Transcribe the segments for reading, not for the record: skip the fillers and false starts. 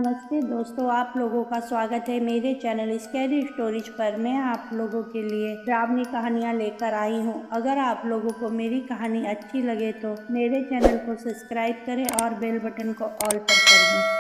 नमस्ते दोस्तों, आप लोगों का स्वागत है मेरे चैनल स्कैरी स्टोरीज पर। मैं आप लोगों के लिए डरावनी कहानियाँ लेकर आई हूँ। अगर आप लोगों को मेरी कहानी अच्छी लगे तो मेरे चैनल को सब्सक्राइब करें और बेल बटन को ऑल पर कर दें।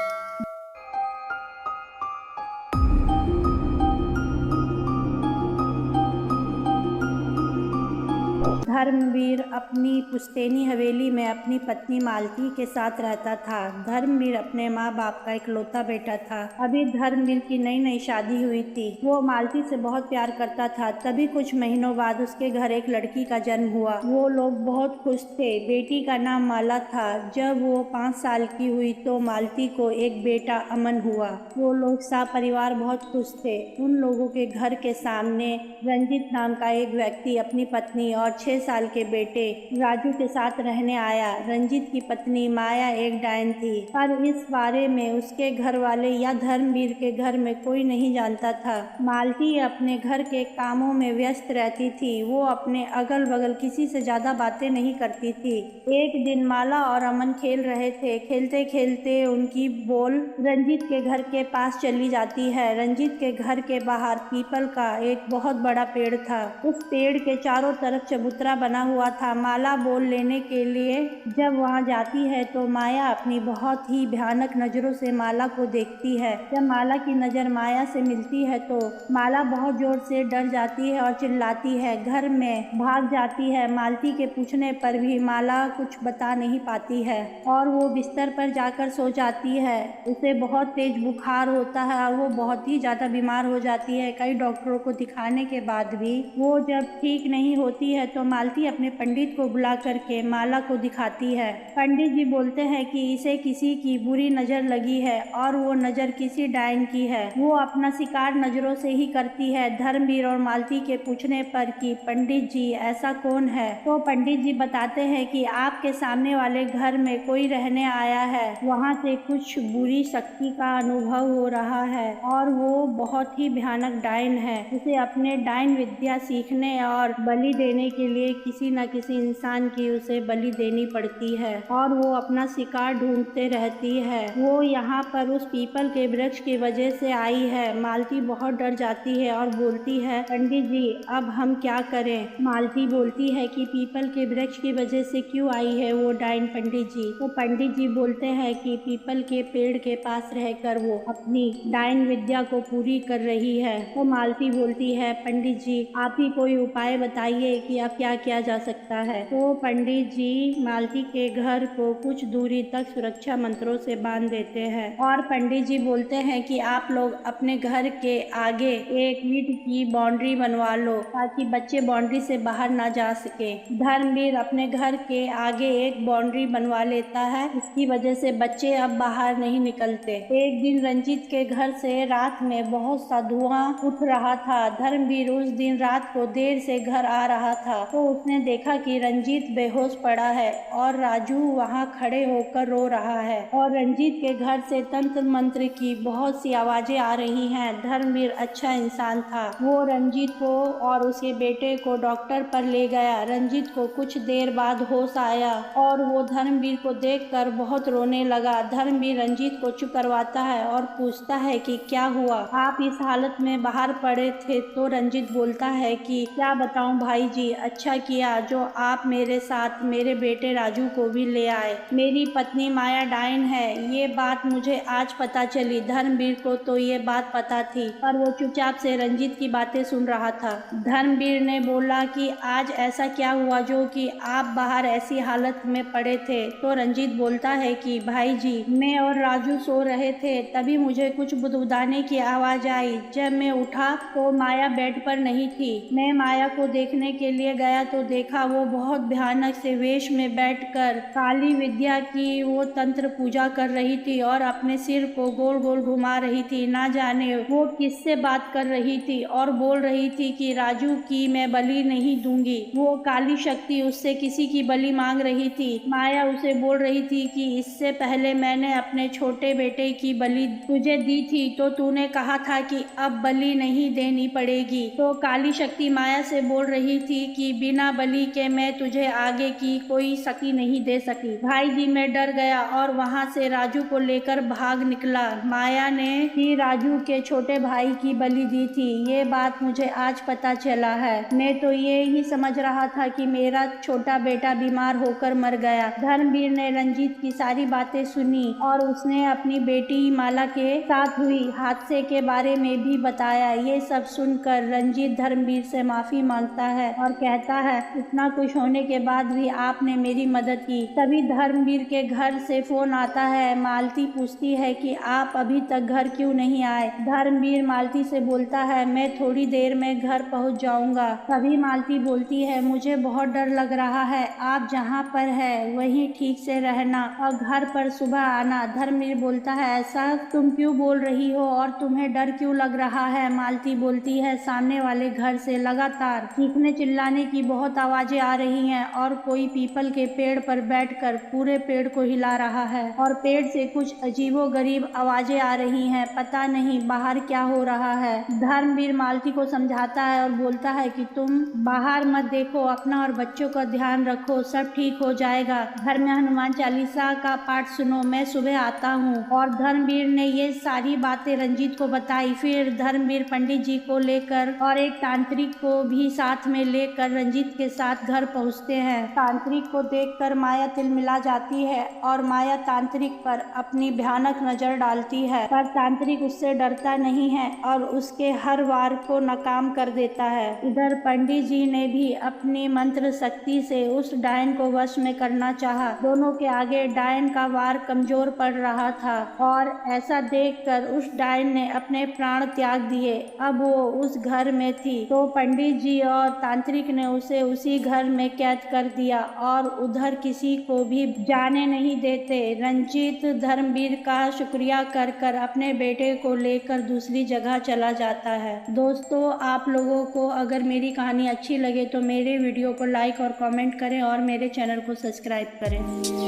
धर्मवीर अपनी पुश्तैनी हवेली में अपनी पत्नी मालती के साथ रहता था। धर्मवीर अपने माँ बाप का इकलौता बेटा था। अभी धर्मवीर की नई नई शादी हुई थी। वो मालती से बहुत प्यार करता था। तभी कुछ महीनों बाद उसके घर एक लड़की का जन्म हुआ। वो लोग बहुत खुश थे। बेटी का नाम माला था। जब वो 5 साल की हुई तो मालती को एक बेटा अमन हुआ। वो लोग सपरिवार बहुत खुश थे। उन लोगों के घर के सामने रंजित नाम का एक व्यक्ति अपनी पत्नी और 6 साल के बेटे राजू के साथ रहने आया। रंजित की पत्नी माया एक डायन थी, पर इस बारे में उसके घर वाले या धर्मवीर के घर में कोई नहीं जानता था। मालती अपने घर के कामों में व्यस्त रहती थी। वो अपने अगल बगल किसी से ज्यादा बातें नहीं करती थी। एक दिन माला और अमन खेल रहे थे। खेलते खेलते उनकी बॉल रंजित के घर के पास चली जाती है। रंजित के घर के बाहर पीपल का एक बहुत बड़ा पेड़ था। उस पेड़ के चारों तरफ चबूतरा बना हुआ था। माला बॉल लेने के लिए जब वहां जाती है तो माया अपनी बहुत ही भयानक नजरों से माला को देखती है। जब माला की नजर माया से मिलती है तो माला बहुत जोर से डर जाती है और चिल्लाती है। घर में भाग जाती है। मालती के पूछने पर भी माला कुछ बता नहीं पाती है और वो बिस्तर पर जाकर सो जाती है। उसे बहुत तेज बुखार होता है और वो बहुत ही ज्यादा बीमार हो जाती है। कई डॉक्टरों को दिखाने के बाद भी वो जब ठीक नहीं होती है तो मालती अपने पंडित को बुला करके माला को दिखाती है। पंडित जी बोलते हैं कि इसे किसी की बुरी नजर लगी है और वो नजर किसी डायन की है। वो अपना शिकार नजरों से ही करती है। धर्मवीर और मालती के पूछने पर कि पंडित जी ऐसा कौन है, तो पंडित जी बताते हैं कि आपके सामने वाले घर में कोई रहने आया है। वहाँ से कुछ बुरी शक्ति का अनुभव हो रहा है और वो बहुत ही भयानक डायन है। उसे अपने डायन विद्या सीखने और बलि देने के लिए किसी न किसी इंसान की उसे बलि देनी पड़ती है और वो अपना शिकार ढूंढते रहती है। वो यहाँ पर उस पीपल के वृक्ष की वजह से आई है। मालती बहुत डर जाती है और बोलती है, पंडित जी अब हम क्या करें। मालती बोलती है कि पीपल के वृक्ष की वजह से क्यों आई है वो डायन पंडित जी। तो पंडित जी बोलते हैं कि पीपल के पेड़ के पास रहकर वो अपनी डायन विद्या को पूरी कर रही है। तो मालती बोलती है, पंडित जी आप ही कोई उपाय बताइए कि अब क्या किया जा सकता है। तो पंडित जी मालती के घर को कुछ दूरी तक सुरक्षा मंत्रों से बांध देते हैं और पंडित जी बोलते हैं कि आप लोग अपने घर के आगे एक ईंट की बाउंड्री बनवा लो ताकि बच्चे बाउंड्री से बाहर ना जा सके। धर्मवीर अपने घर के आगे एक बाउंड्री बनवा लेता है। इसकी वजह से बच्चे अब बाहर नहीं निकलते। एक दिन रंजित के घर से रात में बहुत सा धुआं उठ रहा था। धर्मवीर उस दिन रात को देर से घर आ रहा था तो उसने देखा कि रंजीत बेहोश पड़ा है और राजू वहां खड़े होकर रो रहा है और रंजीत के घर से तंत्र मंत्र की बहुत सी आवाजें आ रही हैं। धर्मवीर अच्छा इंसान था। वो रंजीत को और उसके बेटे को डॉक्टर पर ले गया। रंजीत को कुछ देर बाद होश आया और वो धर्मवीर को देखकर बहुत रोने लगा। धर्मवीर रंजीत को चुप करवाता है और पूछता है कि क्या हुआ, आप इस हालत में बाहर पड़े थे। तो रंजीत बोलता है कि क्या बताऊं भाई जी, अच्छा किया जो आप मेरे साथ मेरे बेटे राजू को भी ले आए। मेरी पत्नी माया डायन है, ये बात मुझे आज पता चली। धर्मवीर को तो ये बात पता थी पर वो चुपचाप से रंजीत की बातें सुन रहा था। धर्मवीर ने बोला कि आज ऐसा क्या हुआ जो कि आप बाहर ऐसी हालत में पड़े थे। तो रंजीत बोलता है कि भाई जी मैं और राजू सो रहे थे, तभी मुझे कुछ बुदबुदाने की आवाज आई। जब मैं उठा तो माया बेड पर नहीं थी। मैं माया को देखने के लिए गया तो देखा वो बहुत भयानक से वेश में बैठकर काली विद्या की वो तंत्र पूजा कर रही थी और अपने सिर को गोल गोल घुमा रही थी। ना जाने वो किससे बात कर रही थी और बोल रही थी कि राजू की मैं बलि नहीं दूंगी। वो काली शक्ति उससे किसी की बलि मांग रही थी। माया उसे बोल रही थी कि इससे पहले मैंने अपने छोटे बेटे की बलि तुझे दी थी तो तूने कहा था कि अब बलि नहीं देनी पड़ेगी। तो काली शक्ति माया से बोल रही थी कि बिना बलि के मैं तुझे आगे की कोई शक्ति नहीं दे सकी। भाई जी मैं डर गया और वहाँ से राजू को लेकर भाग निकला। माया ने ही राजू के छोटे भाई की बलि दी थी, ये बात मुझे आज पता चला है। मैं तो ये ही समझ रहा था कि मेरा छोटा बेटा बीमार होकर मर गया। धर्मवीर ने रंजीत की सारी बातें सुनी और उसने अपनी बेटी माला के साथ हुई हादसे के बारे में भी बताया। ये सब सुनकर रंजीत धर्मवीर से माफी मांगता है और कहता है इतना कुछ होने के बाद भी आपने मेरी मदद की। तभी धर्मवीर के घर से फोन आता है। मालती पूछती है कि आप अभी तक घर क्यों नहीं आए। धर्मवीर मालती से बोलता है मैं थोड़ी देर में घर पहुंच जाऊंगा। तभी मालती बोलती है मुझे बहुत डर लग रहा है, आप जहां पर है वहीं ठीक से रहना और घर पर सुबह आना। धर्मवीर बोलता है ऐसा तुम क्यों बोल रही हो और तुम्हें डर क्यों लग रहा है। मालती बोलती है सामने वाले घर से लगातार चीखने चिल्लाने की बहुत आवाजें आ रही हैं और कोई पीपल के पेड़ पर बैठकर पूरे पेड़ को हिला रहा है और पेड़ से कुछ अजीबोगरीब आवाजें आ रही हैं। पता नहीं बाहर क्या हो रहा है। धर्मवीर मालती को समझाता है और बोलता है कि तुम बाहर मत देखो, अपना और बच्चों का ध्यान रखो, सब ठीक हो जाएगा। घर में हनुमान चालीसा का पाठ सुनो, मैं सुबह आता हूँ। और धर्मवीर ने ये सारी बातें रंजीत को बताई। फिर धर्मवीर पंडित जी को लेकर और एक तांत्रिक को भी साथ में लेकर रंजीत के साथ घर पहुँचते हैं। तांत्रिक को देखकर माया तिलमिला जाती है और माया तांत्रिक पर अपनी भयानक नजर डालती है, पर तांत्रिक उससे डरता नहीं है और उसके हर वार को नाकाम कर देता है। इधर पंडित जी ने भी अपनी मंत्र शक्ति से उस डायन को वश में करना चाहा। दोनों के आगे डायन का वार कमजोर पड़ रहा था और ऐसा देखकर उस डायन ने अपने प्राण त्याग दिए। अब वो उस घर में थी तो पंडित जी और तांत्रिक ने उसे उसी घर में कैद कर दिया और उधर किसी को भी जाने नहीं देते। रंजीत धर्मवीर का शुक्रिया कर कर अपने बेटे को लेकर दूसरी जगह चला जाता है। दोस्तों आप लोगों को अगर मेरी कहानी अच्छी लगे तो मेरे वीडियो को लाइक और कमेंट करें और मेरे चैनल को सब्सक्राइब करें।